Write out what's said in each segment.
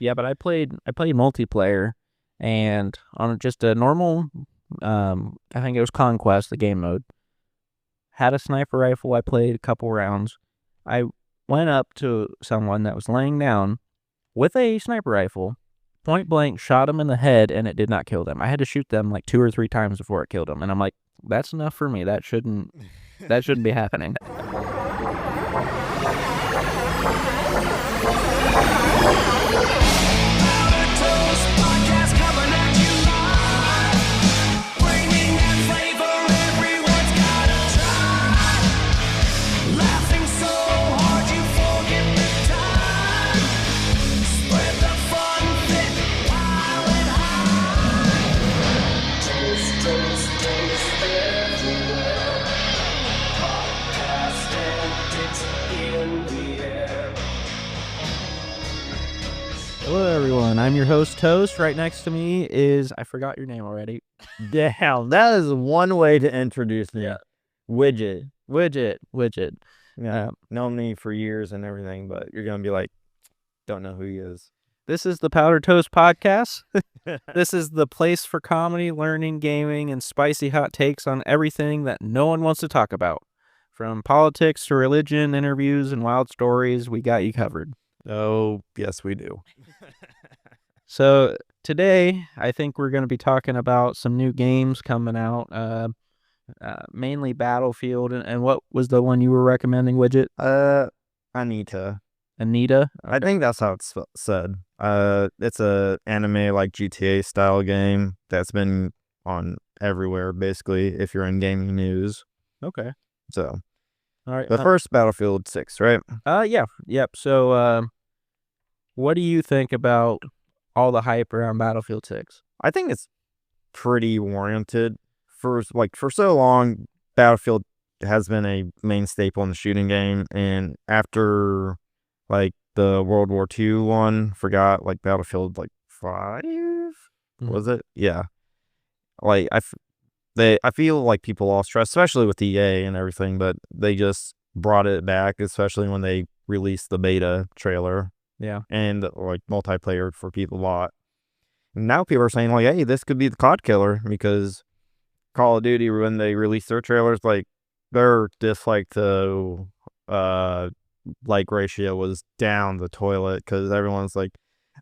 Yeah, but I played multiplayer, and on just a normal, I think it was Conquest, the game mode. Had a sniper rifle. I played a couple rounds. I went up to someone that was laying down with a sniper rifle, point blank, shot him in the head, and it did not kill them. I had to shoot them like 2 or 3 times before it killed them, and I'm like, that's enough for me. That shouldn't be happening. Hello, everyone. I'm your host, Toast. Right next to me is, I forgot your name already. Damn, that is one way to introduce me. Yeah. Widget. Yeah. Known me for years and everything, but you're going to be like, don't know who he is. This is the Powder Toast Podcast. This is the place for comedy, learning, gaming, and spicy hot takes on everything that no one wants to talk about. From politics to religion, interviews, and wild stories, we got you covered. Oh, yes, we do. So today, I think we're going to be talking about some new games coming out, mainly Battlefield. And what was the one you were recommending, Widget? Anita. Okay. I think that's how it's said. It's a anime like GTA style game that's been on everywhere, basically, if you're in gaming news. Okay. So, all right. the first Battlefield 6, right? Yeah. Yep. So, what do you think about all the hype around Battlefield 6? I think it's pretty warranted. For so long, Battlefield has been a main staple in the shooting game, and after like the World War II one, forgot like Battlefield 5 was it? Yeah, like I feel like people lost trust, especially with EA and everything, but they just brought it back, especially when they released the beta trailer. Yeah. And like multiplayer for people a lot. Now people are saying like, hey, this could be the COD killer, because Call of Duty, when they release their trailers, like their dislike to like ratio was down the toilet, because everyone's like,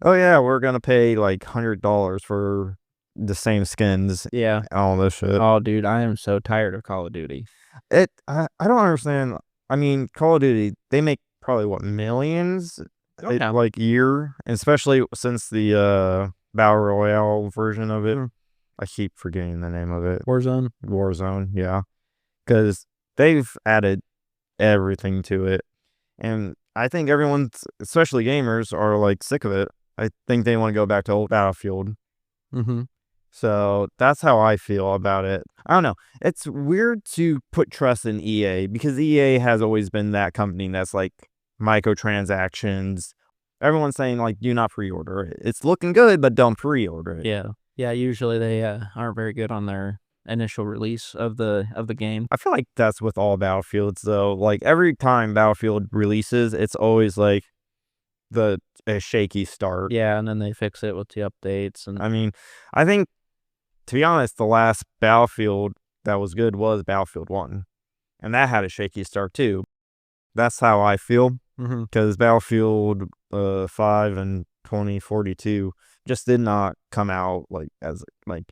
oh yeah, we're gonna pay like $100 for the same skins. Yeah. All this shit. Oh, dude, I am so tired of Call of Duty. I don't understand. I mean, Call of Duty, they make probably what, millions like year, especially since the Battle Royale version of it. I keep forgetting the name of it. Warzone, yeah. Because they've added everything to it. And I think everyone's, especially gamers, are like sick of it. I think they want to go back to old Battlefield. Mm-hmm. So that's how I feel about it. I don't know. It's weird to put trust in EA, because EA has always been that company that's like microtransactions. Everyone's saying like, do not pre-order it. It's looking good, but don't pre-order it. Yeah. Usually they aren't very good on their initial release of the game. I feel like that's with all Battlefields though. Like every time Battlefield releases, it's always like a shaky start. Yeah, and then they fix it with the updates. And I mean, I think, to be honest, the last Battlefield that was good was Battlefield 1, and that had a shaky start too. That's how I feel, because Battlefield 5 and 2042 just did not come out like as like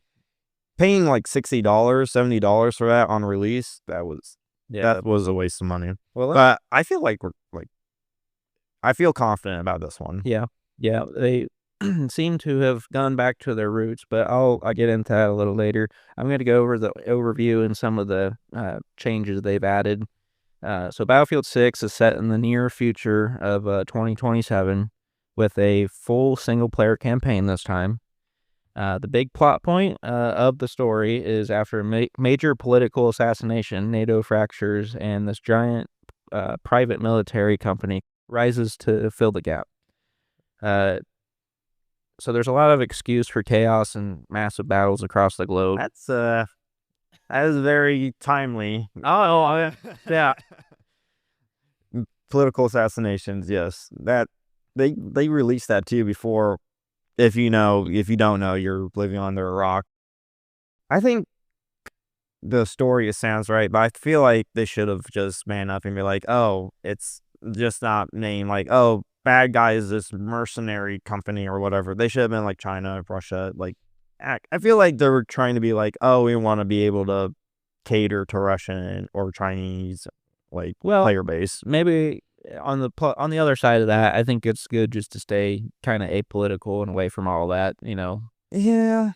paying like $60, $70 for that on release. That was a waste of money. Well, but I feel like I feel confident about this one. Yeah, they seem to have gone back to their roots, but I'll get into that a little later. I'm going to go over the overview and some of the changes they've added. So Battlefield 6 is set in the near future of 2027 with a full single-player campaign this time. The big plot point of the story is after a major political assassination, NATO fractures, and this giant private military company rises to fill the gap. So there's a lot of excuse for chaos and massive battles across the globe. That is very timely. Oh, yeah. Political assassinations, yes. That they released that too before. If you don't know, you're living under a rock. I think the story sounds right, but I feel like they should have just man up and be like, oh, it's just not named like, oh, bad guy is this mercenary company or whatever. They should have been like China, Russia. Like, I feel like they were trying to be like, oh, we want to be able to cater to Russian or Chinese like Well, player base. maybe on the other side of that, I think it's good just to stay kind of apolitical and away from all that. Yeah,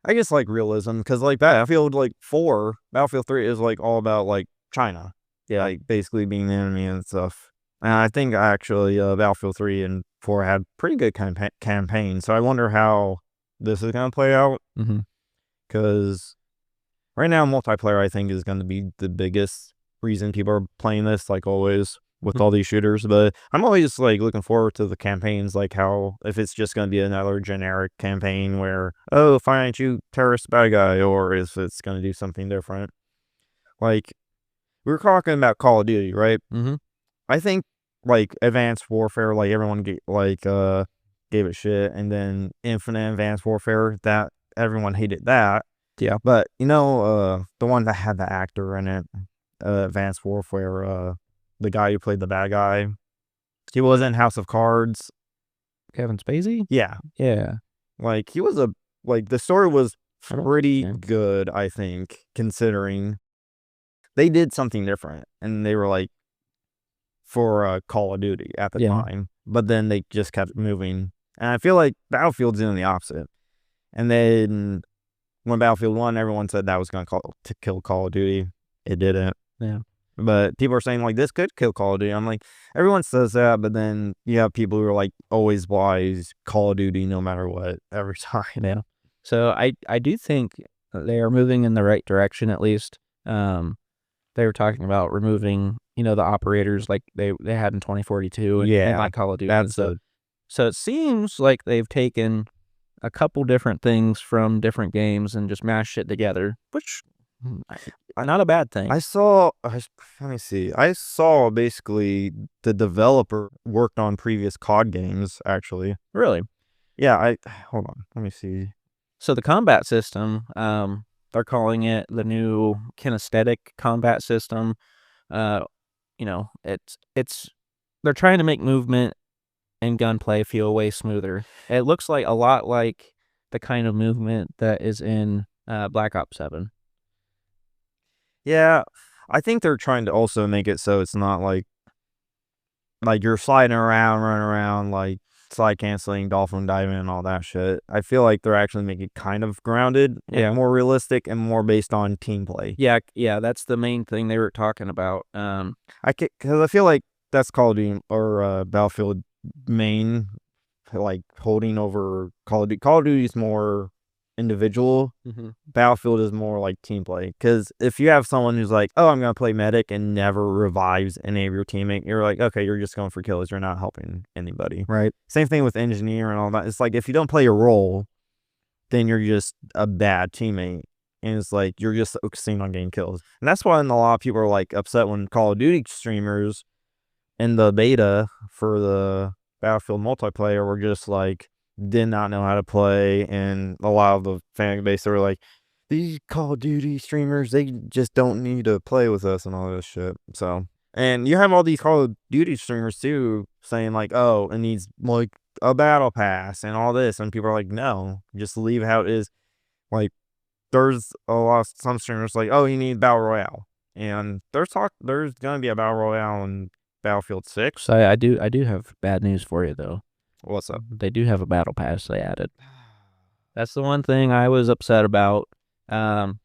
I guess like realism because like Battlefield like 4, Battlefield 3 is like all about like China, Yeah. like basically being the enemy and stuff. And I think actually Battlefield 3 and 4 had pretty good campaign. So I wonder how this is gonna play out Mm-hmm. because right now multiplayer I think is going to be the biggest reason people are playing this, like always with all these shooters. But I'm always like looking forward to the campaigns, like how if it's just going to be another generic campaign where, oh, find you terrorist bad guy, or if it's going to do something different. Like we were talking about Call of Duty, right? Mm-hmm. I think like Advanced Warfare, like everyone gave it shit, and then Infinite Advanced Warfare, that everyone hated that. Yeah. But the one that had the actor in it, Advanced Warfare, the guy who played the bad guy, he was in House of Cards. Kevin Spacey? Yeah, Yeah. like he was the story was pretty Yeah. good, I think, considering they did something different, and they were like for Call of Duty at the Yeah. time, but then they just kept moving, and I feel like Battlefield's doing the opposite, and then. When Battlefield 1, everyone said that was going to kill Call of Duty. It didn't. Yeah. But people are saying, like, this could kill Call of Duty. I'm like, everyone says that, but then you have people who are like, always wise, Call of Duty no matter what, every time. Yeah. So I do think they are moving in the right direction, at least. They were talking about removing, the operators like they had in 2042 and like Call of Duty and stuff. So it seems like they've taken a couple different things from different games and just mashed it together, which not a bad thing. Let me see. I saw basically the developer worked on previous COD games, actually. Really? Yeah, hold on. Let me see. So the combat system, they're calling it the new kinesthetic combat system. It's they're trying to make movement and gunplay feel way smoother. It looks like a lot like the kind of movement that is in Black Ops 7. Yeah, I think they're trying to also make it so it's not like you're sliding around, running around, like slide canceling, dolphin diving, and all that shit. I feel like they're actually making it kind of grounded, and more realistic, and more based on team play. Yeah, that's the main thing they were talking about. Because I feel like that's Call of Duty or Battlefield main, like holding over Call of Duty. Call of Duty is more individual. Battlefield is more like team play. Because if you have someone who's like, oh, I'm gonna play medic and never revives any of your teammate, you're like, okay, you're just going for kills. You're not helping anybody. Right. Same thing with engineer and all that. It's like if you don't play your role, then you're just a bad teammate. And it's like you're just focusing on getting kills. And that's why a lot of people are like upset when Call of Duty streamers in the beta for the Battlefield multiplayer were just like did not know how to play, and a lot of the fan base were like, these Call of Duty streamers, they just don't need to play with us and all this shit. So, and you have all these Call of Duty streamers too saying like, oh, it needs like a battle pass and all this, and people are like, no, just leave how it is. Like, there's a lot of some streamers like, oh, you need battle royale, and there's gonna be a battle royale in Battlefield 6. So I do have bad news for you though. What's up? They do have a battle pass they added. That's the one thing I was upset about.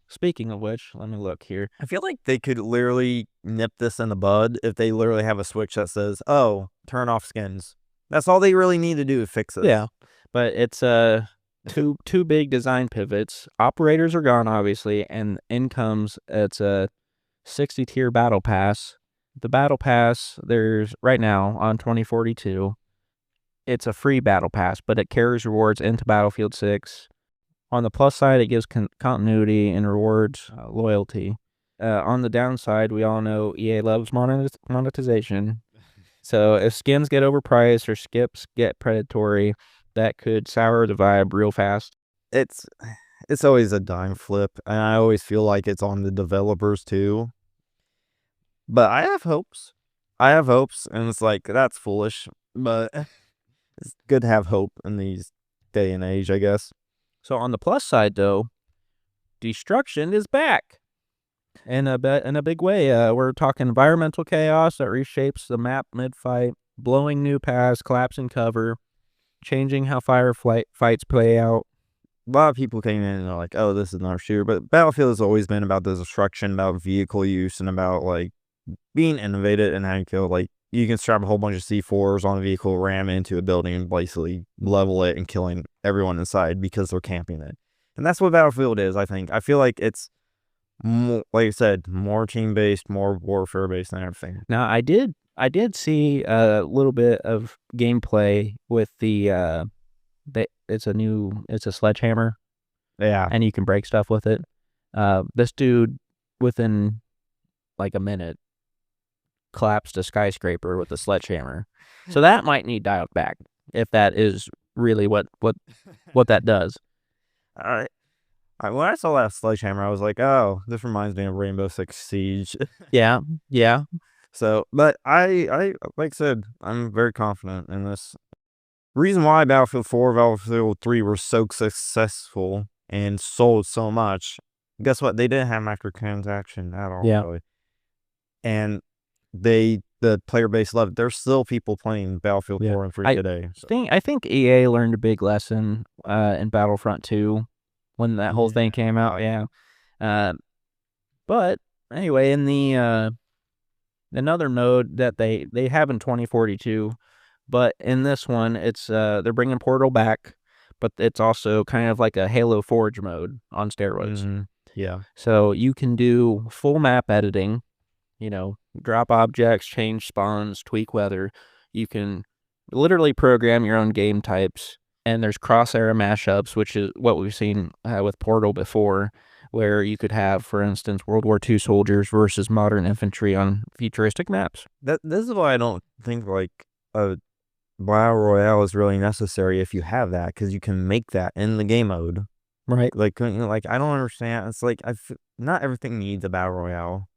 Speaking of which, let me look here. I feel like they could literally nip this in the bud if they literally have a switch that says, oh, turn off skins. That's all they really need to do to fix it. Yeah, but it's two big design pivots. Operators are gone, obviously, and in comes it's a 60 tier battle pass. The battle pass, there's right now on 2042. It's a free battle pass, but it carries rewards into Battlefield 6. On the plus side, it gives continuity and rewards loyalty. On the downside, we all know EA loves monetization. So if skins get overpriced or skips get predatory, that could sour the vibe real fast. It's it's always a dime flip, and I always feel like it's on the developers too. But I have hopes. I have hopes, and it's like that's foolish, but it's good to have hope in these day and age, I guess. So on the plus side, though, destruction is back in a big way. We're talking environmental chaos that reshapes the map mid-fight, blowing new paths, collapsing cover, changing how fights play out. A lot of people came in and are like, "Oh, this is not a shooter," but Battlefield has always been about the destruction, about vehicle use, and about like being innovative and how you kill. Like you can strap a whole bunch of C4s on a vehicle, ram into a building, and basically level it and killing everyone inside because they're camping it. And that's what Battlefield is. I think. I feel like it's more, like I said, more team based, more warfare based, and everything. Now, I did see a little bit of gameplay with it's a sledgehammer, Yeah, and you can break stuff with it. This dude, within like a minute, collapsed a skyscraper with a sledgehammer. So that might need dialed back if that is really what that does. all right. When I saw that sledgehammer, I was like, "Oh, this reminds me of Rainbow Six Siege." Yeah, yeah. So, but I like I said, I'm very confident in this. Reason why Battlefield 4, Battlefield 3 were so successful and sold so much, guess what? They didn't have microtransaction at all, Yeah. really. And the player base loved it. There's still people playing Battlefield Yeah. 4 and 3 I today. So. I think EA learned a big lesson in Battlefront 2 when that whole thing came out. Yeah. Uh, but anyway, in the another mode that they have in 2042, but in this one it's they're bringing Portal back, but it's also kind of like a Halo Forge mode on steroids. Mhm. Yeah. So you can do full map editing, drop objects, change spawns, tweak weather. You can literally program your own game types, and there's cross-era mashups, which is what we've seen with Portal before, where you could have, for instance, World War II soldiers versus modern infantry on futuristic maps. This is why I don't think like a Battle Royale is really necessary if you have that, because you can make that in the game mode. Right. Like, like I don't understand. It's like not everything needs a Battle Royale.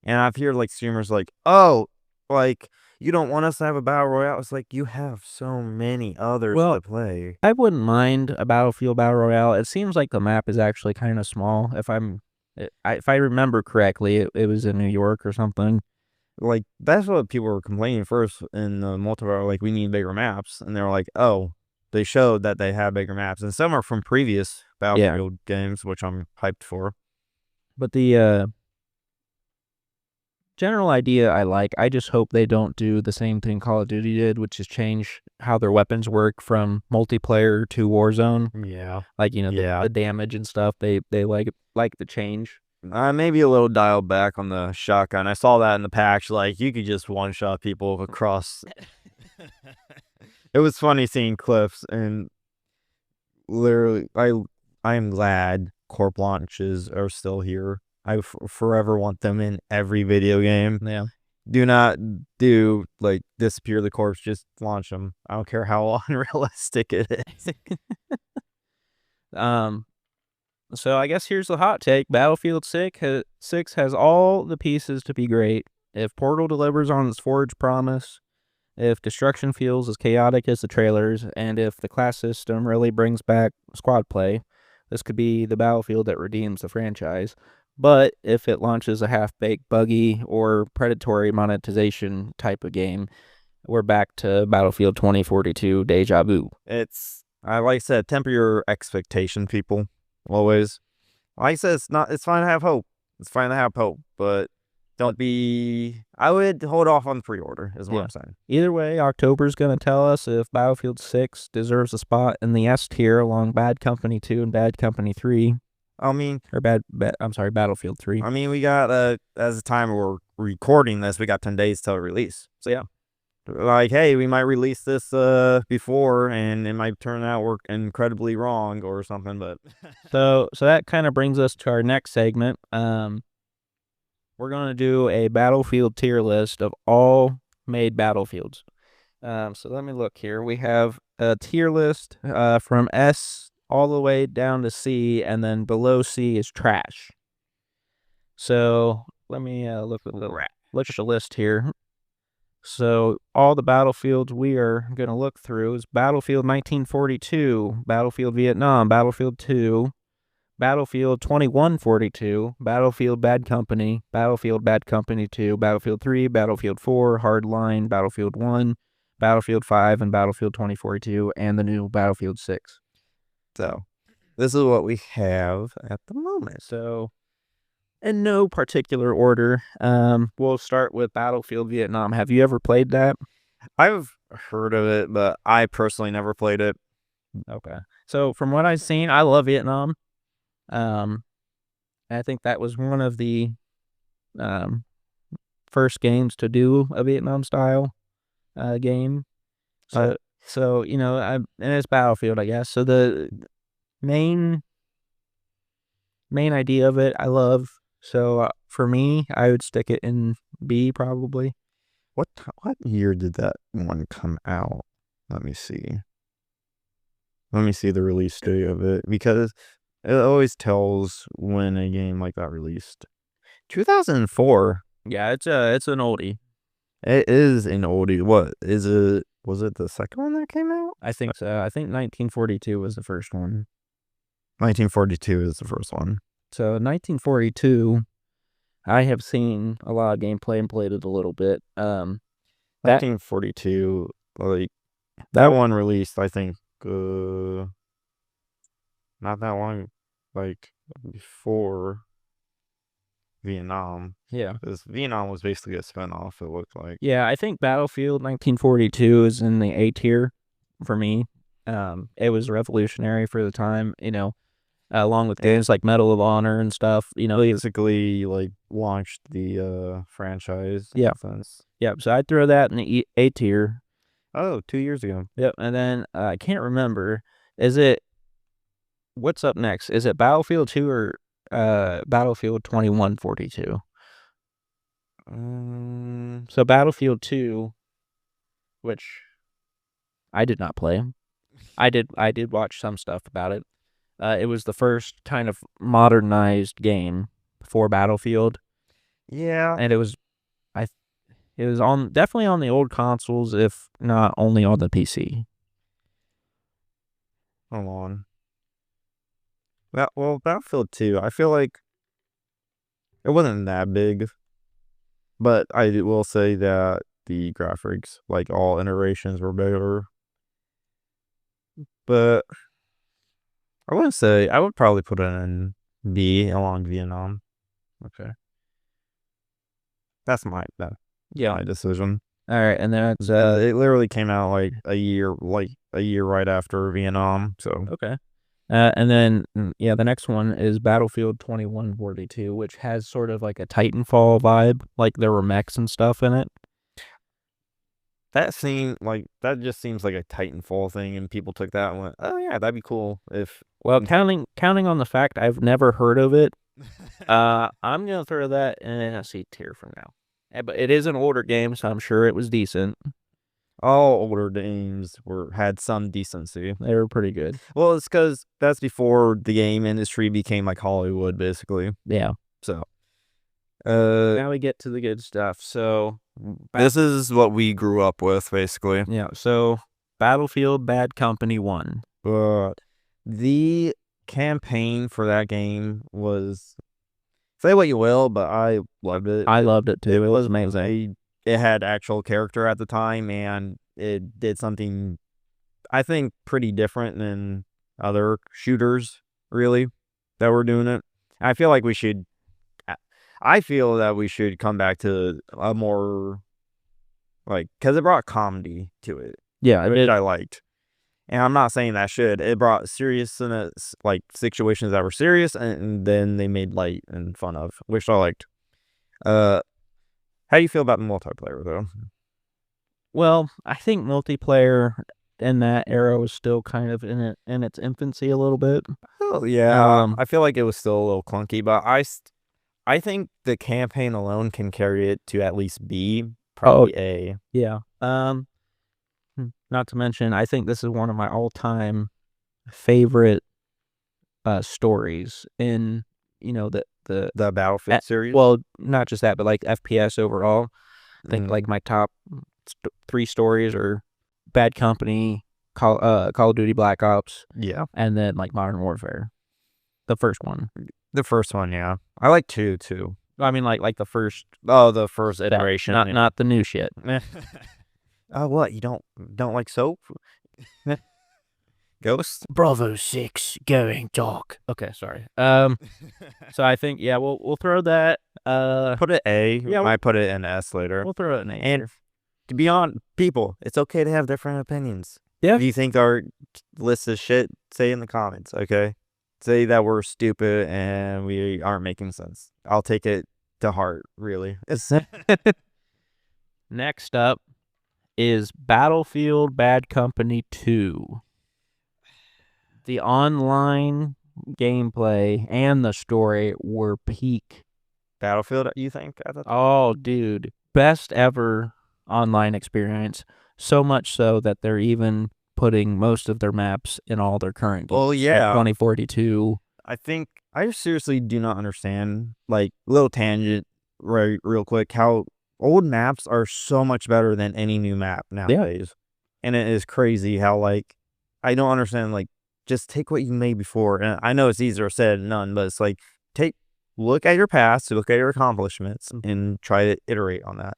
And I've heard like streamers like, "Oh, like you don't want us to have a Battle Royale." It's like you have so many others Well, to play. I wouldn't mind a Battlefield Battle Royale. It seems like the map is actually kind of small. If I remember correctly, it was in New York or something. Like that's what people were complaining first in the multiplayer. Like we need bigger maps, and they're like, "Oh, they showed that they have bigger maps, and some are from previous Yeah. Battlefield games, which I'm hyped for." But the general idea I like. I just hope they don't do the same thing Call of Duty did, which is change how their weapons work from multiplayer to Warzone. Yeah, Like, yeah. the damage and stuff, they like the change. Maybe a little dialed back on the shotgun. I saw that in the patch. Like you could just one shot people across. It was funny seeing clips, and literally, I am glad corp launches are still here. I forever want them in every video game. Yeah. Do not do like disappear the corpse. Just launch them. I don't care how unrealistic it is. So I guess here's the hot take. Battlefield 6 has all the pieces to be great. If Portal delivers on its Forge promise, if destruction feels as chaotic as the trailers, and if the class system really brings back squad play, this could be the Battlefield that redeems the franchise. But if it launches a half-baked, buggy, or predatory monetization type of game, we're back to Battlefield 2042 deja vu. It's like I said, temper your expectation, people. Always. Like I said, it's fine to have hope. It's fine to have hope, but don't be. I would hold off on pre-order. Is what I'm saying. Either way, October's going to tell us if Battlefield 6 deserves a spot in the S tier along Bad Company 2 and Bad Company 3. I mean, or Battlefield 3. I mean, we got as the time we're recording this, we got 10 days till release. So yeah, like, hey, we might release this before, and it might turn out we're incredibly wrong or something. But so that kind of brings us to our next segment. We're going to do a Battlefield tier list of all made battlefields. So let me look here. We have a tier list from S all the way down to C, and then below C is trash. So let me look at the list here. So all the battlefields we are going to look through is Battlefield 1942, Battlefield Vietnam, Battlefield 2, Battlefield 2142, Battlefield Bad Company, Battlefield Bad Company 2, Battlefield 3, Battlefield 4, Hardline, Battlefield 1, Battlefield 5, and Battlefield 2042, and the new Battlefield 6. So this is what we have at the moment. So in no particular order, we'll start with Battlefield Vietnam. Have you ever played that? I've heard of it, but I personally never played it. Okay. So from what I've seen, I love Vietnam. I think that was one of the first games to do a Vietnam style game. So you know, and it's Battlefield, I guess. So the main idea of it, I love. So for me, I would stick it in B probably. What year did that one come out? Let me see. Let me see the release date of it, because it always tells when a game like that released. 2004. Yeah, it's an oldie. It is an oldie. What is it? Was it the second one that came out? I think so. I think 1942 was the first one. 1942 is the first one. So 1942, I have seen a lot of gameplay and played it a little bit. 1942, like that one released, I think, not that long, like before Vietnam. Yeah. Because Vietnam was basically a spinoff, it looked like. Yeah, I think Battlefield 1942 is in the A tier for me. It was revolutionary for the time, you know, along with games like Medal of Honor and stuff, you know. Basically, like, launched the franchise. Yeah. Yeah, so I'd throw that in the A tier. Oh, 2 years ago. Yep, and then I can't remember. What's up next? Is it Battlefield 2 or Battlefield 2142? So Battlefield 2, which I did not play. I did watch some stuff about it. It was the first kind of modernized game for Battlefield. Yeah. And it was definitely on the old consoles, if not only on the PC. Hold on. Well, Battlefield 2, I feel like it wasn't that big, but I will say that the graphics, like all iterations, were better. But I wouldn't say, I would probably put it in B along Vietnam. Okay. That's my decision. All right, and then it literally came out like a year right after Vietnam. So okay. And then the next one is Battlefield 2142, which has sort of like a Titanfall vibe, like there were mechs and stuff in it. that just seems like a Titanfall thing, and people took that and went, "Oh yeah, that'd be cool." Counting on the fact I've never heard of it, I'm gonna throw that in a C tier for now. But it is an older game, so I'm sure it was decent. All older games had some decency. They were pretty good. Well, it's because that's before the game industry became like Hollywood, basically. Yeah. So, now we get to the good stuff. So this is what we grew up with, basically. Yeah. So Battlefield Bad Company 1. The campaign for that game was, say what you will, but I loved it. I loved it too. It was amazing. It had actual character at the time, and it did something, I think, pretty different than other shooters, really, that were doing it. I feel that we should come back to a more, like, because it brought comedy to it. Yeah, which I liked. And I'm not saying that it brought seriousness, like situations that were serious, and then they made light and fun of, which I liked. How do you feel about the multiplayer, though? Well, I think multiplayer in that era was still kind of in its infancy a little bit. Oh yeah, I feel like it was still a little clunky, but I think the campaign alone can carry it to at least B. Probably A. Yeah. Not to mention, I think this is one of my all-time favorite stories in The Battlefield series. well, not just that, but like FPS overall. I think like my top 3 stories are Bad Company, Call of Duty Black Ops, Yeah. and then like Modern Warfare. The first one. The first one, yeah. I like 2 too. I mean like the first the first iteration. not the new shit. Oh, what? You don't like soap? Ghost? Bravo 6 going dark. Okay, sorry. So I think we'll throw that Put it A. Yeah, Might put it in S later. we'll throw it in A. And to be honest, people, it's okay to have different opinions. Yeah. If you think our list is shit, say in the comments, okay? Say that we're stupid and we aren't making sense. I'll take it to heart, really. Next up is Battlefield Bad Company 2. The online gameplay and the story were peak. Battlefield, you think? Oh, dude. Best ever online experience. So much so that they're even putting most of their maps in all their current games. Well, yeah. 2042. I think I seriously do not understand, like, little tangent, right, real quick, how old maps are so much better than any new map nowadays. And it is crazy how, like, I don't understand, like, just take what you made before. And I know it's easier said than done, but it's like, look at your past, look at your accomplishments, and try to iterate on that.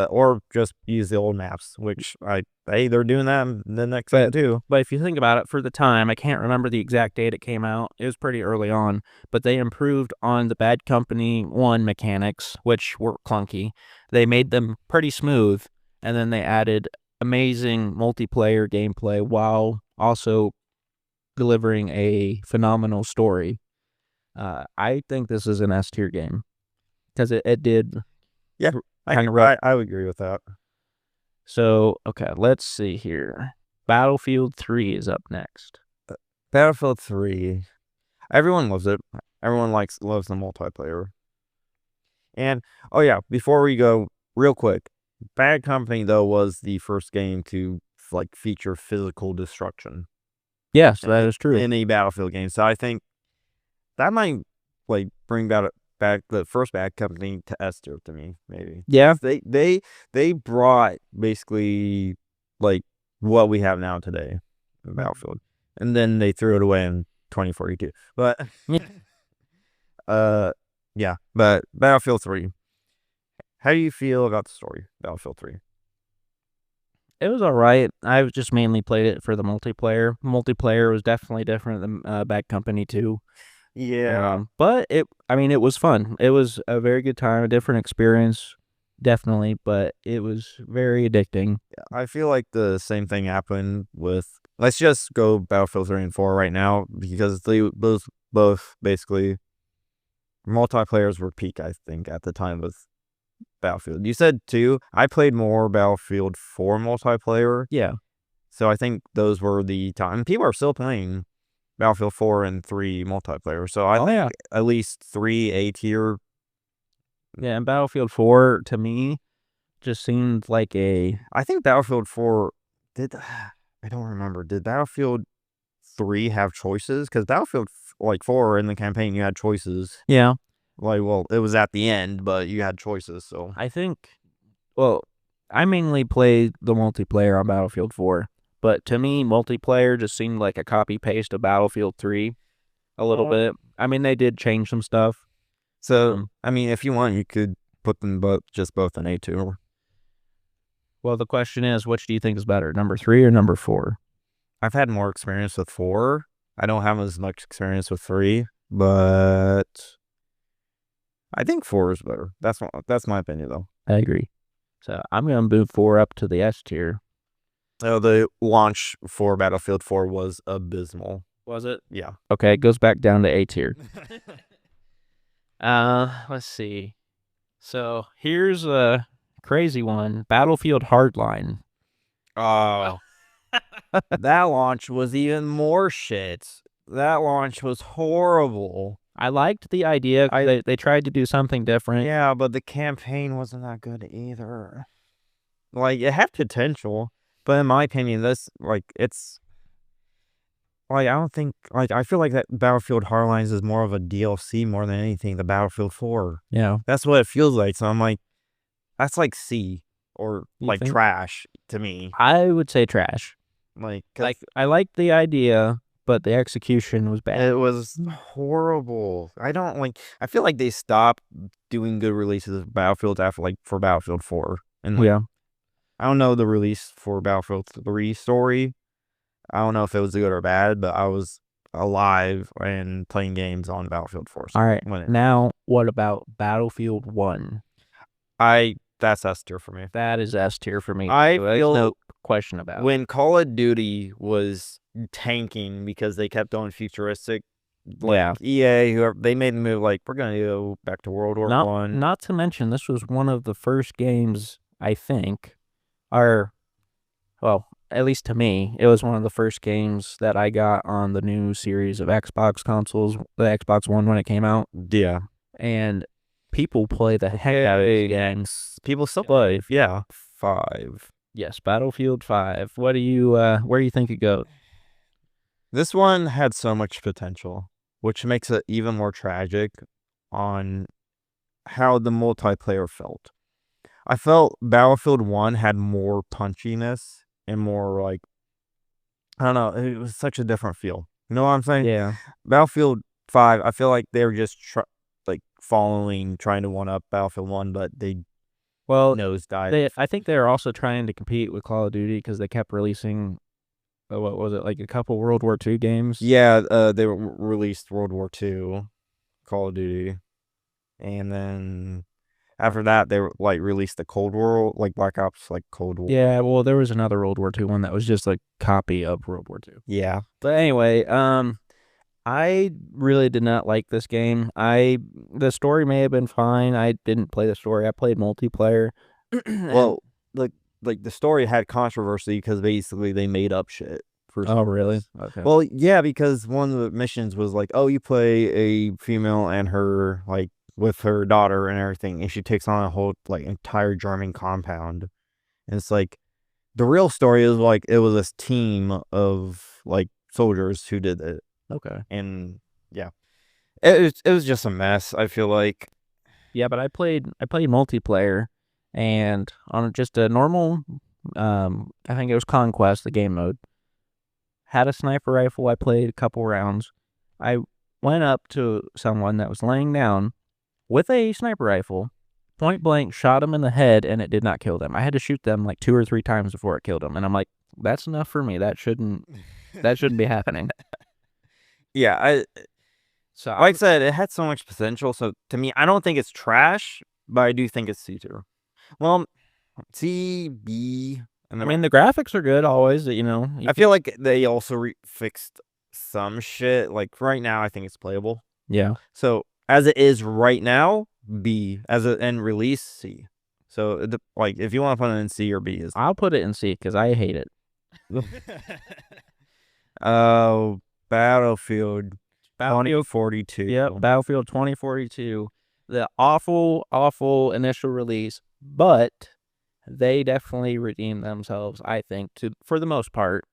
Or just use the old maps, which they're doing that in the next one too. But if you think about it, for the time, I can't remember the exact date it came out. It was pretty early on, but they improved on the Bad Company 1 mechanics, which were clunky. They made them pretty smooth, and then they added amazing multiplayer gameplay while also delivering a phenomenal story. I think this is an S tier game because it did. Yeah, I would agree with that. So, okay, let's see here. Battlefield 3 is up next. Battlefield 3. Everyone loves it. Everyone loves the multiplayer. And, oh yeah, before we go, real quick, Bad Company, though, was the first game to, like, feature physical destruction. Yes, that is true. In a Battlefield game. So I think that might, like, bring back the first Bad Company to S tier to me, maybe. Yeah. They brought basically, like, what we have now today in Battlefield. And then they threw it away in 2042. But yeah, but Battlefield 3. How do you feel about the story, Battlefield 3? It was all right. I just mainly played it for the multiplayer. Multiplayer was definitely different than Bad Company 2. Yeah. But it was fun. It was a very good time, a different experience, definitely, but it was very addicting. I feel like the same thing happened with, let's just go Battlefield 3 and 4 right now, because those both basically multiplayers were peak, I think, at the time with Battlefield. You said 2. I played more Battlefield 4 multiplayer. Yeah. So I think those were the time. People are still playing Battlefield 4 and 3 multiplayer. So I think at least 3 A tier. Yeah, and Battlefield 4 to me just seemed like I think Battlefield 4 I don't remember. Did Battlefield 3 have choices? Because Battlefield 4 in the campaign, you had choices. Yeah. Like, well, it was at the end, but you had choices. So I think, well, I mainly played the multiplayer on Battlefield 4. But to me, multiplayer just seemed like a copy-paste of Battlefield 3 a little bit. I mean, they did change some stuff. So, I mean, if you want, you could put them both in A2. Well, the question is, which do you think is better, number 3 or number 4? I've had more experience with 4. I don't have as much experience with 3, but I think 4 is better. That's my opinion, though. I agree. So I'm going to move 4 up to the S tier. Oh, the launch for Battlefield 4 was abysmal. Was it? Yeah. Okay, it goes back down to A tier. Let's see. So here's a crazy one. Battlefield Hardline. Oh. That launch was even more shit. That launch was horrible. I liked the idea. They tried to do something different. Yeah, but the campaign wasn't that good either. like it had potential, but in my opinion, this like it's like I don't think like I feel like that Battlefield Hardlines is more of a DLC more than anything. The Battlefield 4, Yeah. that's what it feels like. So I'm like, that's like C or You like think? trash to me. I would say trash. Like, Like, I like the idea, but the execution was bad. it was horrible. I don't like. I feel like they stopped doing good releases of Battlefields after like for Battlefield 4, and like Yeah. I don't know the release for Battlefield 3 story. I don't know if it was good or bad, but I was alive and playing games on Battlefield 4. All right. When Now, what about Battlefield 1? that's S tier for me. That is S tier for me. I There's feel no question about it. when Call of Duty was tanking because they kept going futuristic, like EA, whoever, they made the move like we're gonna go back to World War One. Not to mention, this was one of the first games, I think, or, well, at least to me, it was one of the first games that I got on the new series of Xbox consoles, the Xbox One when it came out. Yeah, And people play the heck out of these games. people still play. Yeah, 5. Yes, Battlefield 5. What do you, where do you think it goes? This one had so much potential, which makes it even more tragic on how the multiplayer felt. I felt Battlefield 1 had more punchiness and more like, I don't know, it was such a different feel. You know what I'm saying? Yeah. Battlefield 5, I feel like they were just trying to one up Battlefield 1, but they nosedive. I think they're also trying to compete with Call of Duty because they kept releasing, what was it, like a couple World War II games? Yeah, they released World War II, Call of Duty, and then after that they released the Cold War, like Black Ops, like Cold War. Yeah, well, there was another World War II one that was just a copy of World War II. Yeah. But anyway, I really did not like this game. The story may have been fine. I didn't play the story. I played multiplayer. Well, like the story had controversy because basically they made up shit. Oh, really? Okay. Well, yeah, because one of the missions was like, oh, you play a female and her like with her daughter and everything, and she takes on a whole like entire German compound, and it's like the real story is like it was this team of like soldiers who did it. Okay. And yeah, it was just a mess. I feel like. Yeah, but I played multiplayer, and on just a normal, I think it was Conquest, the game mode. Had a sniper rifle. I played a couple rounds. I went up to someone that was laying down with a sniper rifle, point blank, shot him in the head, and it did not kill them. I had to shoot them like 2 or 3 times before it killed them, and I'm like, that's enough for me. That shouldn't be happening. Yeah, like I said, it had so much potential. So to me, I don't think it's trash, but I do think it's C tier. Well, C, B. I mean, the graphics are good always. I feel like they also fixed some shit. Like right now, I think it's playable. Yeah. So as it is right now, B. As an end release, C. So like if you want to put it in C or B, I'll put it in C because I hate it. Battlefield 2042. Yep, Battlefield 2042. The awful initial release, but they definitely redeemed themselves, I think, for the most part.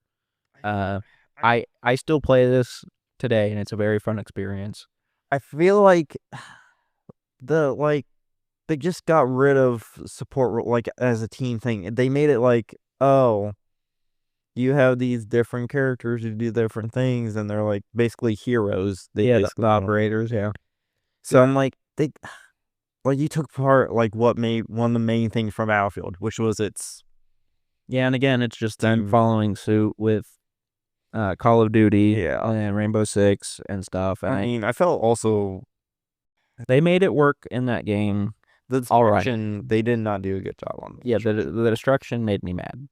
I still play this today, and it's a very fun experience. I feel like they just got rid of support like as a team thing. They made it like, oh, you have these different characters who do different things, and they're like basically heroes. The operators, yeah. So I'm like, you took part like what made one of the main things from Battlefield, which was its. Yeah, and again, it's just them following suit with Call of Duty, and Rainbow Six and stuff. And I mean, I felt also they made it work in that game. The destruction, they did not do a good job on. Yeah, the destruction made me mad.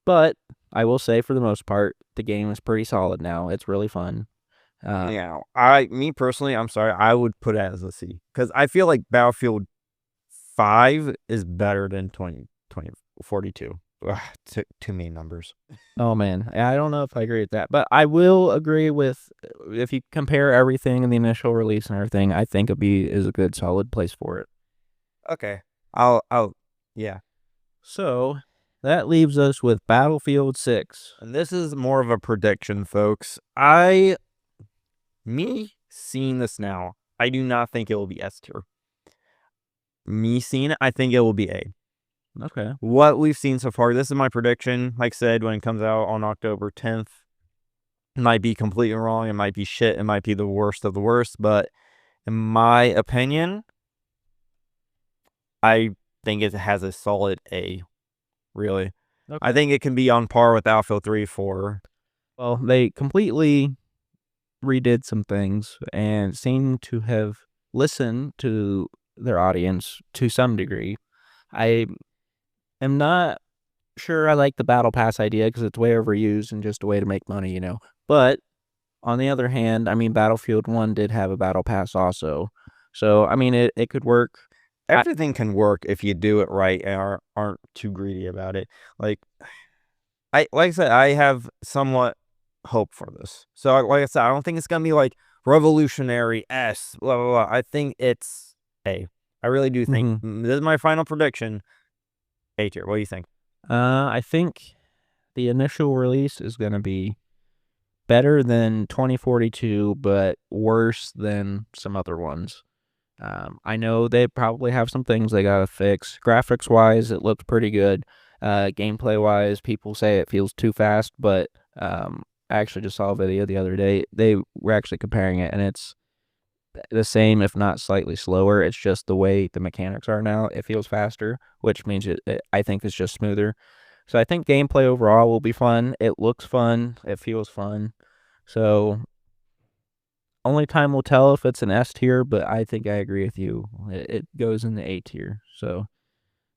But I will say, for the most part, the game is pretty solid now. It's really fun. Yeah, me personally, I'm sorry, I would put it as a C because I feel like Battlefield 5 is better than 2042. Too many numbers. Oh man, I don't know if I agree with that, but I will agree with if you compare everything in the initial release and everything. I think a B is a good solid place for it. Okay, yeah. So that leaves us with Battlefield 6. And this is more of a prediction, folks. Me seeing this now, I do not think it will be S tier. Me seeing it, I think it will be A. Okay. What we've seen so far, this is my prediction. Like I said, when it comes out on October 10th, it might be completely wrong. It might be shit. It might be the worst of the worst. But in my opinion, I think it has a solid A, really. Okay. I think it can be on par with Battlefield 3, 4. Well, they completely redid some things and seem to have listened to their audience to some degree. I am not sure I like the Battle Pass idea because it's way overused and just a way to make money, you know. But on the other hand, I mean, Battlefield 1 did have a Battle Pass also. So, I mean, it could work. Everything can work if you do it right and aren't too greedy about it. Like I said, I have somewhat hope for this. So, like I said, I don't think it's going to be like revolutionary S, blah, blah, blah. I think it's A. I really do think. This is my final prediction. A tier. What do you think? I think the initial release is going to be better than 2042, but worse than some other ones. I know they probably have some things they got to fix. Graphics-wise, it looks pretty good. Gameplay-wise, people say it feels too fast, but I actually just saw a video the other day. They were actually comparing it, and it's the same, if not slightly slower. It's just the way the mechanics are now. It feels faster, which means I think it's just smoother. So I think gameplay overall will be fun. It looks fun. It feels fun. So only time will tell if it's an S tier, but I think I agree with you. It goes in the A tier. So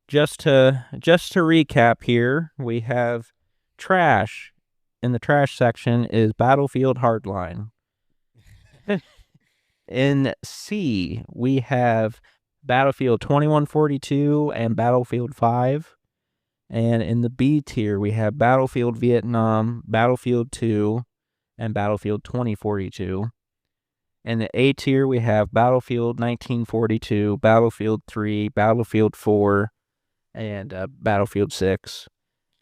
just to recap here, we have trash. In the trash section is Battlefield Hardline. In C, we have Battlefield 2142 and Battlefield 5. And in the B tier, we have Battlefield Vietnam, Battlefield 2, and Battlefield 2042. In the A tier, we have Battlefield 1942, Battlefield 3, Battlefield 4, and Battlefield 6.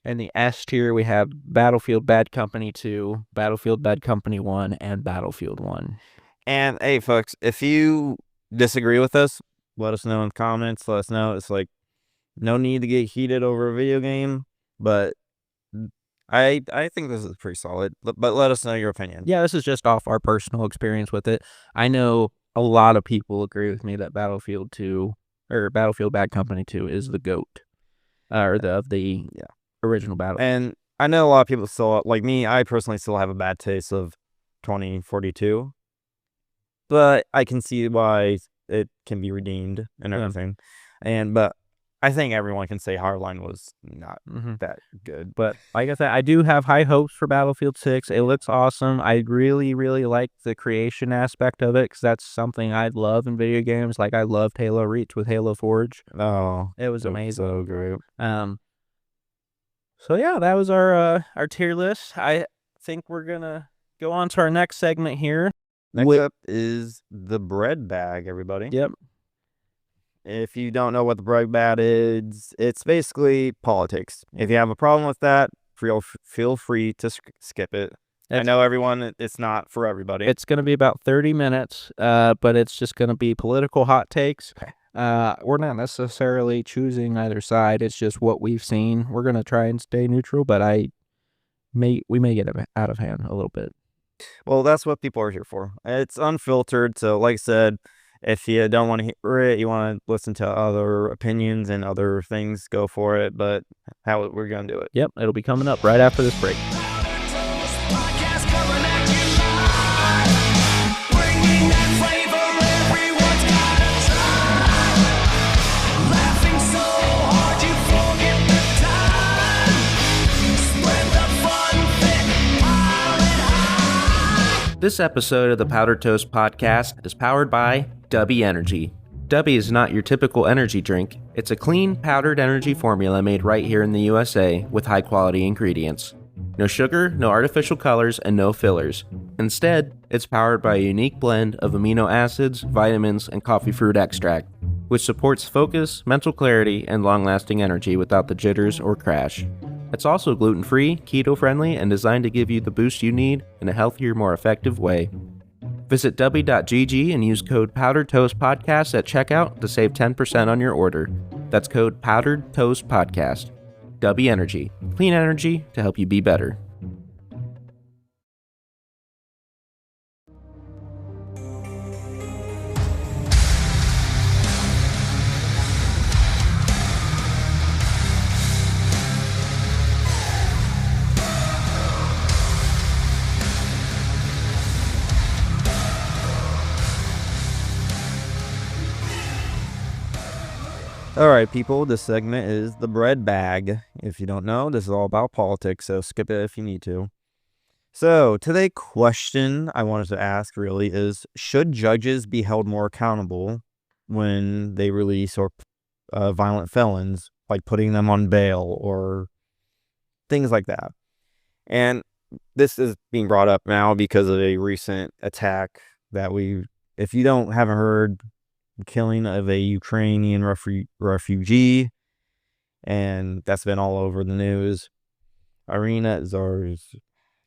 In the S tier, we have Battlefield Bad Company 2, Battlefield Bad Company 1, and Battlefield 1. And hey, folks, if you disagree with us, let us know in the comments. Let us know. It's like no need to get heated over a video game, but I think this is pretty solid. But let us know your opinion. Yeah, this is just off our personal experience with it. I know a lot of people agree with me that Battlefield 2 or Battlefield Bad Company 2 is the GOAT, or the original Battle. And I know a lot of people still, like me, I personally still have a bad taste of 2042. But I can see why it can be redeemed and everything. But I think everyone can say Hardline was not that good. But like I said, I do have high hopes for Battlefield 6. It looks awesome. I really, really like the creation aspect of it because that's something I love in video games. Like I loved Halo Reach with Halo Forge. Oh, it was amazing. So great. So yeah, that was our tier list. I think we're gonna go on to our next segment here. Next up is the bread bag, everybody. Yep. If you don't know what the bread bag is, it's basically politics. If you have a problem with that, feel free to skip it. I know everyone, it's not for everybody. It's going to be about 30 minutes, but it's just going to be political hot takes. We're not necessarily choosing either side. It's just what we've seen. We're going to try and stay neutral, but we may get out of hand a little bit. Well, that's what people are here for. It's unfiltered. So like I said, if you don't want to hear it, you want to listen to other opinions and other things, go for it. But how we're going to do it. Yep. It'll be coming up right after this break. This episode of the Powdered Toast Podcast is powered by Dubby Energy. Dubby is not your typical energy drink. It's a clean, powdered energy formula made right here in the USA with high-quality ingredients. No sugar, no artificial colors, and no fillers. Instead, it's powered by a unique blend of amino acids, vitamins, and coffee fruit extract. which supports focus, mental clarity, and long-lasting energy without the jitters or crash. It's also gluten-free, keto-friendly, and designed to give you the boost you need in a healthier, more effective way. Visit w.gg and use code PowderedToastPodcast at checkout to save 10% on your order. That's code PowderedToastPodcast. W Energy. Clean energy to help you be better. All right, people, this segment is the bread bag. If you don't know, this is all about politics, so skip it if you need to. So, today's question I wanted to ask really is, should judges be held more accountable when they release or violent felons, like putting them on bail or things like that? And this is being brought up now because of a recent attack that if you haven't heard, killing of a Ukrainian refugee, and that's been all over the news. Irina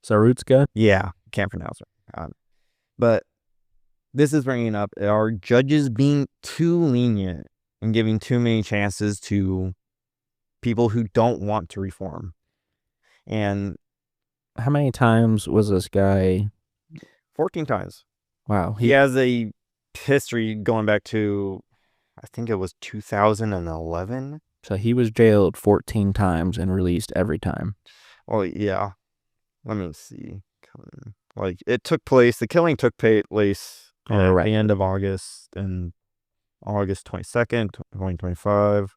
Zarutska? Yeah, can't pronounce her. But this is bringing up, are judges being too lenient and giving too many chances to people who don't want to reform? And how many times was this guy? 14 times. Wow. He has a history going back to, I think it was 2011. So he was jailed 14 times and released every time. Oh, yeah. Let me see. Like, the killing took place at the end of August, and August 22nd, 2025.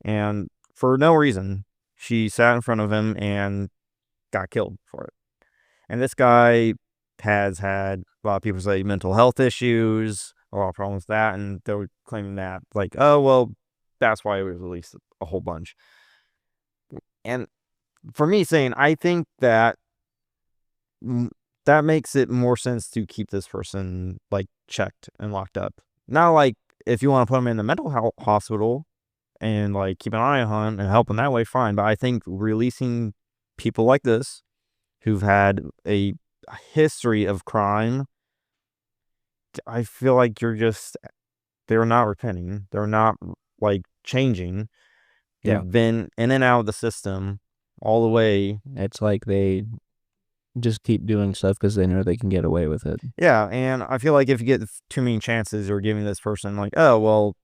And for no reason, she sat in front of him and got killed for it. And this guy has had, a lot of people say, mental health issues, a lot of problems with that, and they were claiming that, like, oh, well, that's why it was released a whole bunch. And for me, I think that makes it more sense to keep this person, like, checked and locked up. Not like, if you want to put them in the mental health hospital and, like, keep an eye on him and help him that way, fine. But I think releasing people like this, who've had a history of crime, I feel like they're not repenting. They're not, like, changing. Yeah. They've been in and out of the system all the way. It's like they just keep doing stuff because they know they can get away with it. Yeah, and I feel like if you get too many chances, you're giving this person, like, oh, well,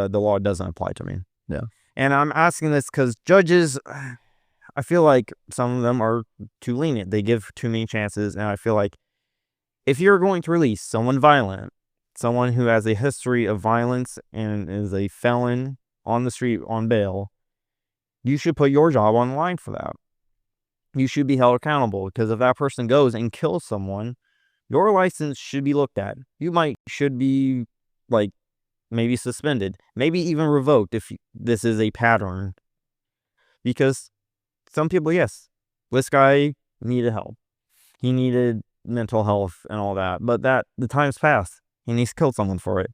the law doesn't apply to me. Yeah. And I'm asking this because judges, I feel like some of them are too lenient. They give too many chances, and I feel like if you're going to release someone violent, someone who has a history of violence and is a felon on the street on bail, you should put your job on the line for that. You should be held accountable, because if that person goes and kills someone, your license should be looked at. You should be, like, maybe suspended, maybe even revoked if this is a pattern. Because some people, yes, this guy needed help. He needed mental health and all that, but the time's passed, and he's killed someone for it.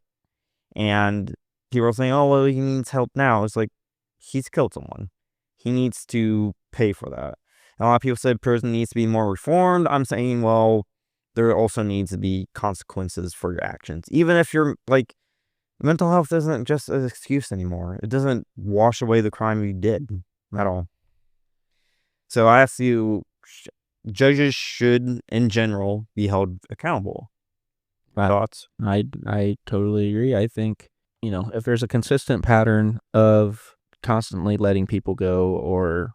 And people are saying, oh, well, he needs help now. It's like, he's killed someone. He needs to pay for that. And a lot of people said prison needs to be more reformed. I'm saying, well, there also needs to be consequences for your actions. Even if you're, like, mental health isn't just an excuse anymore. It doesn't wash away the crime you did at all. So I ask you, judges should, in general, be held accountable. Thoughts? I totally agree. I think, if there's a consistent pattern of constantly letting people go or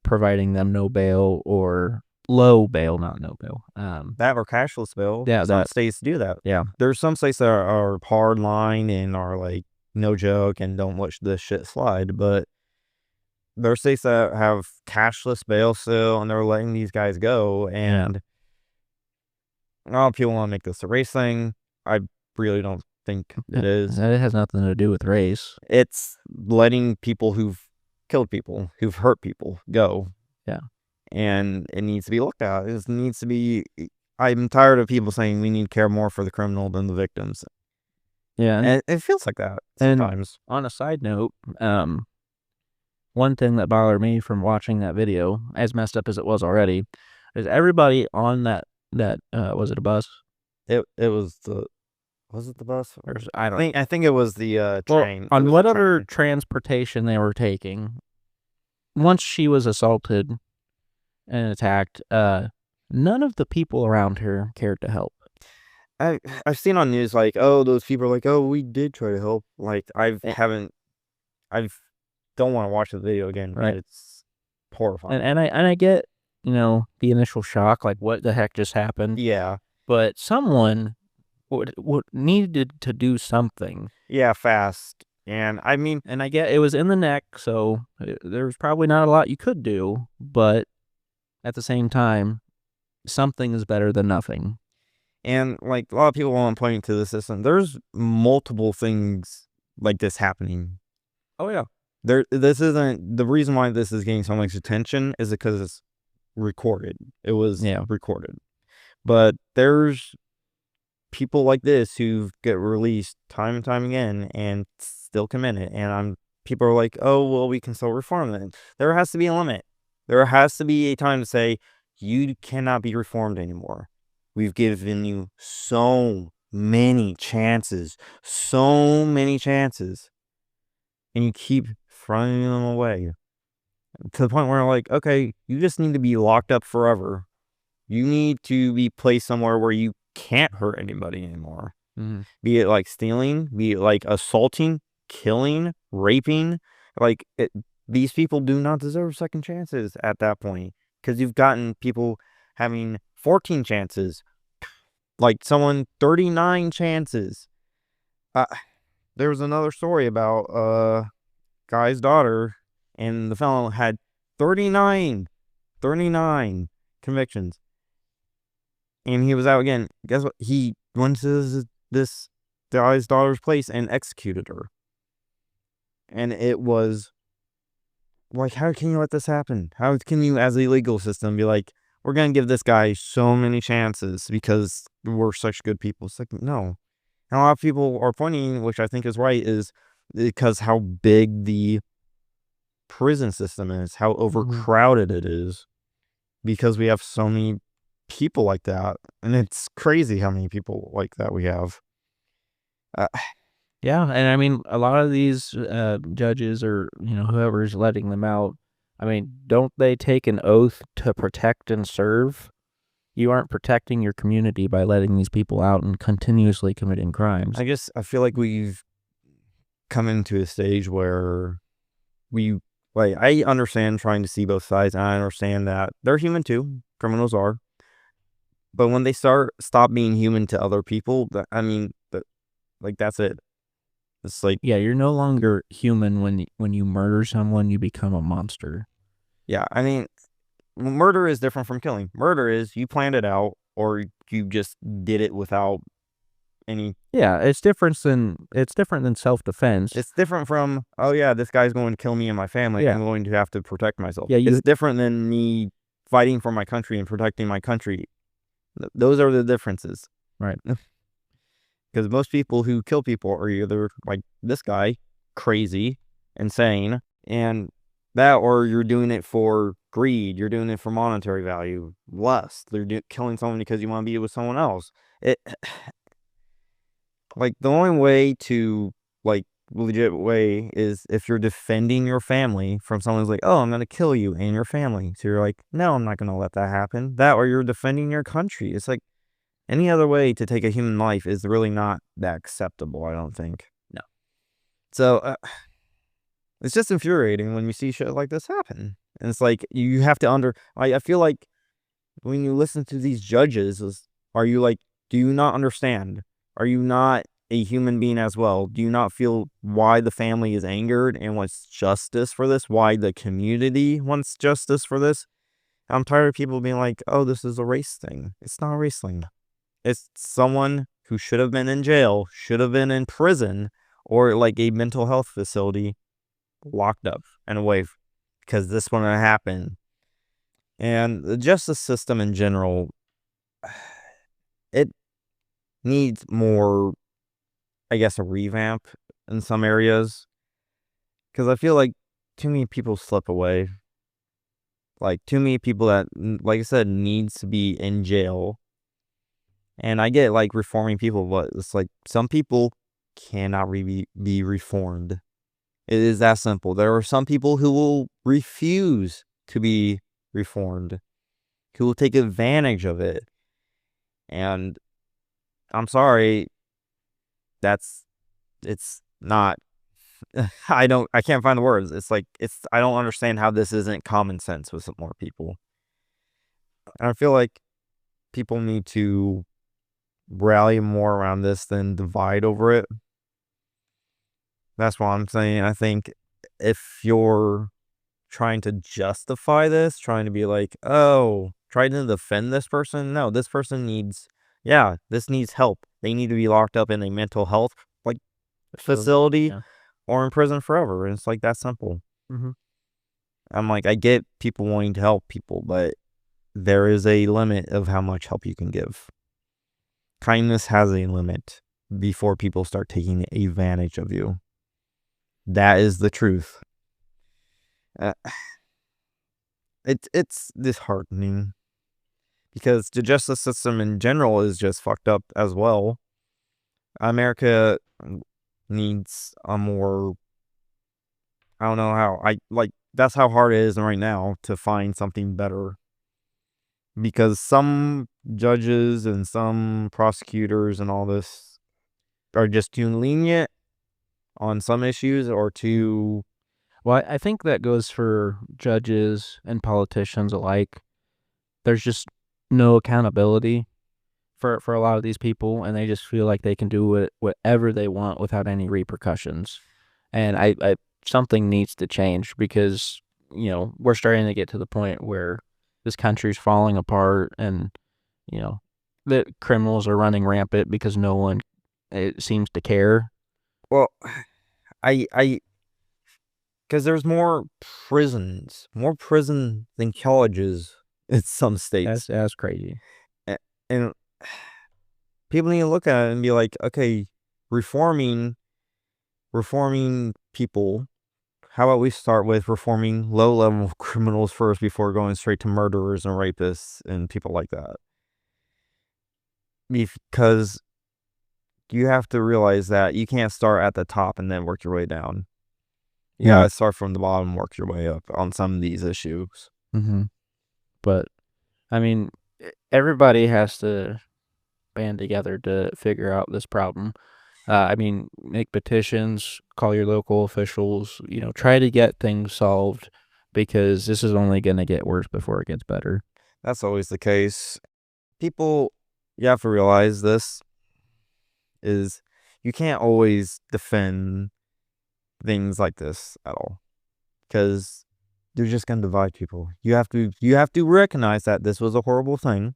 providing them no bail or low bail, not no bail. That or cashless bail. Yeah, some states do that. Yeah. There's some states that are hard line and are like, no joke and don't let this shit slide. But there are states that have cashless bail still, and they're letting these guys go. And a lot of people want to make this a race thing. I really don't think it is. It has nothing to do with race. It's letting people who've killed people, who've hurt people, go. Yeah. And it needs to be looked at. It needs to be. I'm tired of people saying we need to care more for the criminal than the victims. Yeah. And it feels like that sometimes. And on a side note, one thing that bothered me from watching that video, as messed up as it was already, is everybody on that was it a bus? It was it the bus? Or I don't. I think it was the train. On whatever transportation they were taking, once she was assaulted and attacked, none of the people around her cared to help. I've seen on news like, oh, those people are like, oh, we did try to help. Like I don't want to watch the video again. Right. It's horrifying. And I get, the initial shock, like what the heck just happened. Yeah. But someone would needed to do something. Yeah, fast. And I mean, and I get it was in the neck, so there's probably not a lot you could do, but at the same time, something is better than nothing. And like a lot of people want to point to the system. There's multiple things like this happening. Oh yeah. This isn't the reason why this is getting so much attention is because it's recorded. It was recorded. But there's people like this who get released time and time again and still commit it. And people are like, oh, well, we can still reform them. There has to be a limit. There has to be a time to say, you cannot be reformed anymore. We've given you so many chances, and you keep throwing them away to the point where like, okay, you just need to be locked up forever. You need to be placed somewhere where you can't hurt anybody anymore. Mm-hmm. Be it like stealing, be it like assaulting, killing, raping. Like these people do not deserve second chances at that point because you've gotten people having 14 chances, like someone 39 chances. There was another story about guy's daughter, and the fellow had 39 convictions. And he was out again. Guess what? He went to this guy's daughter's place and executed her. And it was like, how can you let this happen? How can you, as a legal system, be like, we're going to give this guy so many chances because we're such good people? It's like, no. And a lot of people are pointing, which I think is right, is because how big the prison system is, how overcrowded it is, because we have so many people like that. And it's crazy how many people like that we have. Yeah, and I mean, a lot of these judges or, whoever's letting them out, I mean, don't they take an oath to protect and serve? You aren't protecting your community by letting these people out and continuously committing crimes. I feel like we've come into a stage where I understand trying to see both sides, and I understand that they're human too. Criminals are. But when they stop being human to other people, that's it. It's like, yeah, you're no longer human when you murder someone. You become a monster. Yeah, I mean, murder is different from killing. Murder is you planned it out, or you just did it without any. Yeah, it's different than self-defense. It's different from, oh yeah, this guy's going to kill me and my family. Yeah. I'm going to have to protect myself. Yeah, it's different than me fighting for my country and protecting my country. Those are the differences. Right. Because most people who kill people are either like this guy, crazy, insane, and that, or you're doing it for greed. You're doing it for monetary value, lust. They're killing someone because you want to be with someone else. Like the only way to legit way is if you're defending your family from someone who's like, oh, I'm going to kill you and your family. So you're like, no, I'm not going to let that happen. That, or you're defending your country. It's like any other way to take a human life is really not that acceptable, I don't think. No. So it's just infuriating when you see shit like this happen. And it's like, you have to I feel like when you listen to these judges, are you like, do you not understand? Are you not a human being as well? Do you not feel why the family is angered and wants justice for this? Why the community wants justice for this? I'm tired of people being like, oh, this is a race thing. It's not a race thing. It's someone who should have been in jail, should have been in prison, or like a mental health facility, locked up and away because this one happened. And the justice system in general, it needs more I guess, a revamp in some areas. Because I feel like too many people slip away. Like, too many people that, like I said, needs to be in jail. And I get, like, reforming people, but it's like some people cannot be reformed. It is that simple. There are some people who will refuse to be reformed, who will take advantage of it. And I'm sorry, it's not, I can't find the words. It's like, I don't understand how this isn't common sense with some more people. And I feel like people need to rally more around this than divide over it. That's what I'm saying. I think if you're trying to justify this, trying to be like, oh, trying to defend this person, no, this person needs, this needs help. They need to be locked up in a mental health like facility or in prison forever. And it's like that simple. Mm-hmm. I'm like, I get people wanting to help people, but there is a limit of how much help you can give. Kindness has a limit before people start taking advantage of you. That is the truth. It's disheartening because the justice system in general is just fucked up as well. America needs a more, I don't know how, that's how hard it is right now to find something better. Because some judges and some prosecutors and all this are just too lenient on some issues or too... Well, I think that goes for judges and politicians alike. There's just no accountability for a lot of these people, and they just feel like they can do whatever they want without any repercussions. And I something needs to change because, we're starting to get to the point where this country's falling apart and, the criminals are running rampant because no one, it seems, to care. Well, because there's more prisons than colleges in some states. That's crazy. And people need to look at it and be like, okay, reforming people. How about we start with reforming low-level criminals first before going straight to murderers and rapists and people like that? Because you have to realize that you can't start at the top and then work your way down. You gotta start from the bottom and work your way up on some of these issues. Mm-hmm. But, I mean, everybody has to band together to figure out this problem. Make petitions, call your local officials, try to get things solved because this is only going to get worse before it gets better. That's always the case. People, you have to realize this is you can't always defend things like this at all because they're just going to divide people. You have to recognize that this was a horrible thing.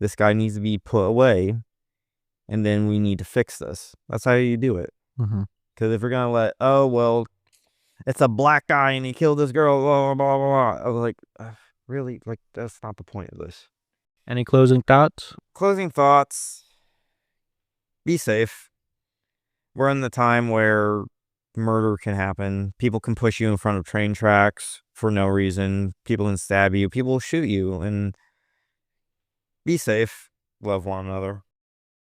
This guy needs to be put away. And then we need to fix this. That's how you do it. Because if you're going to it's a black guy and he killed this girl, blah, blah, blah, blah. I was like, really? Like, that's not the point of this. Any closing thoughts? Closing thoughts. Be safe. We're in the time where murder can happen. People can push you in front of train tracks for no reason. People can stab you. People will shoot you. And be safe. Love one another.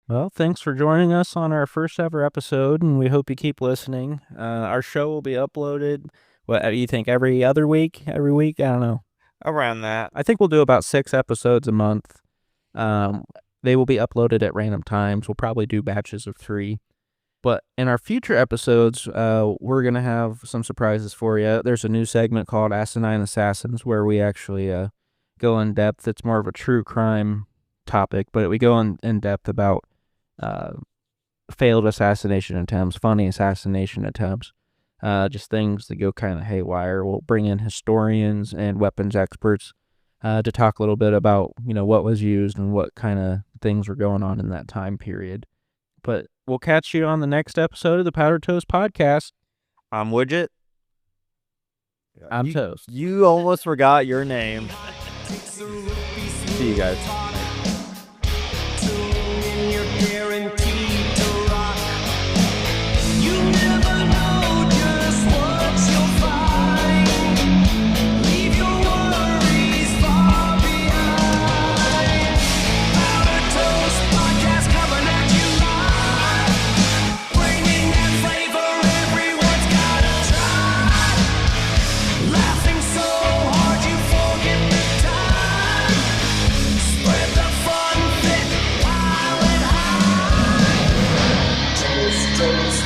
Well, thanks for joining us on our first ever episode, and we hope you keep listening. Our show will be uploaded, what do you think, every other week? Every week? I don't know. Around that. I think we'll do about 6 episodes a month. They will be uploaded at random times. We'll probably do batches of 3. But in our future episodes, we're going to have some surprises for you. There's a new segment called Asinine Assassins where we actually go in depth. It's more of a true crime topic, but we go in depth about failed assassination attempts, funny assassination attempts, just things that go kind of haywire. We'll bring in historians and weapons experts to talk a little bit about, what was used and what kind of things were going on in that time period. But we'll catch you on the next episode of the Powder Toast Podcast. I'm Widget. I'm Toast. You almost forgot your name. See you guys. days